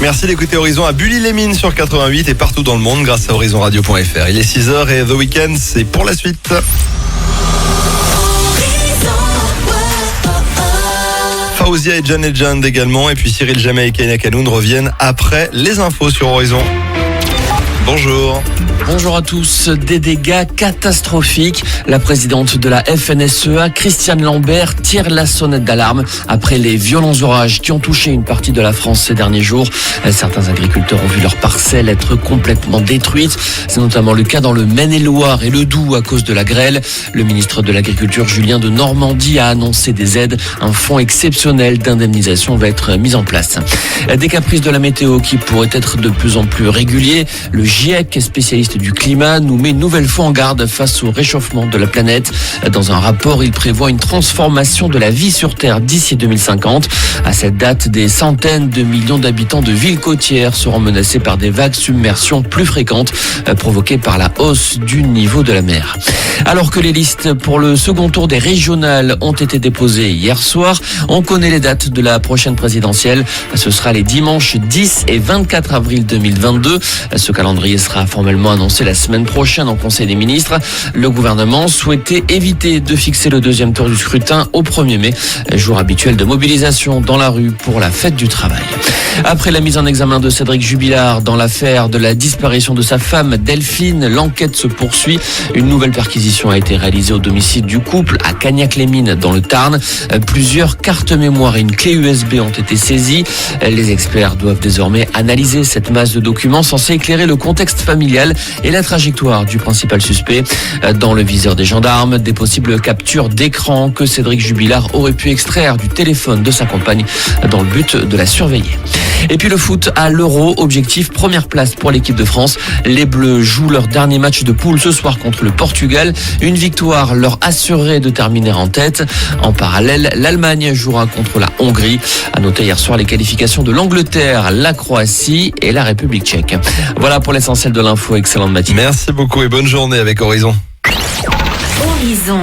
Merci d'écouter Horizon à Bully-les-Mines sur 88 et partout dans le monde grâce à horizonradio.fr. Il est 6h et The Weeknd, c'est pour la suite. Fawzia et John Legend également, et puis Cyril Jammet et Kenya Kaloun reviennent après les infos sur Horizon. Bonjour. Bonjour à tous. Des dégâts catastrophiques. La présidente de la FNSEA, Christiane Lambert, tire la sonnette d'alarme après les violents orages qui ont touché une partie de la France ces derniers jours. Certains agriculteurs ont vu leurs parcelles être complètement détruites. C'est notamment le cas dans le Maine-et-Loire et le Doubs à cause de la grêle. Le ministre de l'Agriculture, Julien de Normandie, a annoncé des aides. Un fonds exceptionnel d'indemnisation va être mis en place. Des caprices de la météo qui pourraient être de plus en plus réguliers. Le GIEC, spécialiste du climat, nous met une nouvelle fois en garde face au réchauffement de la planète. Dans un rapport, il prévoit une transformation de la vie sur Terre d'ici 2050. À cette date, des centaines de millions d'habitants de villes côtières seront menacés par des vagues submersion plus fréquentes provoquées par la hausse du niveau de la mer. Alors que les listes pour le second tour des régionales ont été déposées hier soir, on connaît les dates de la prochaine présidentielle. Ce sera les dimanches 10 et 24 avril 2022. Ce calendrier sera formellement annoncé la semaine prochaine en Conseil des ministres. Le gouvernement souhaitait éviter de fixer le deuxième tour du scrutin au 1er mai, jour habituel de mobilisation dans la rue pour la fête du travail. Après la mise en examen de Cédric Jubilard dans l'affaire de la disparition de sa femme Delphine, l'enquête se poursuit. Une nouvelle perquisition a été réalisée au domicile du couple à Cagnac-les-Mines dans le Tarn. Plusieurs cartes mémoire et une clé USB ont été saisies. Les experts doivent désormais analyser cette masse de documents censés éclairer le contexte familial et la trajectoire du principal suspect. Dans le viseur des gendarmes, des possibles captures d'écran que Cédric Jubilard aurait pu extraire du téléphone de sa compagne dans le but de la surveiller. Et puis le foot à l'Euro, objectif première place pour l'équipe de France. Les Bleus jouent leur dernier match de poule ce soir contre le Portugal. Une victoire leur assurerait de terminer en tête. En parallèle, l'Allemagne jouera contre la Hongrie. À noter hier soir les qualifications de l'Angleterre, la Croatie et la République tchèque. Voilà pour l'essentiel de l'info. Excellente matinée. Merci beaucoup et bonne journée avec Horizon. Horizon.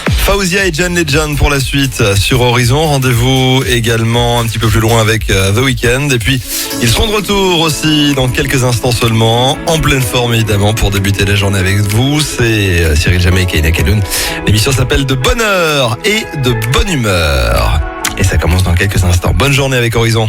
Fawzia et John Legend pour la suite sur Horizon. Rendez-vous également un petit peu plus loin avec The Weeknd. Et puis, ils seront de retour aussi dans quelques instants seulement. En pleine forme, évidemment, pour débuter la journée avec vous. C'est Cyril Jammet et Kenya Kaloun. L'émission s'appelle De bonheur et de bonne humeur. Et ça commence dans quelques instants. Bonne journée avec Horizon.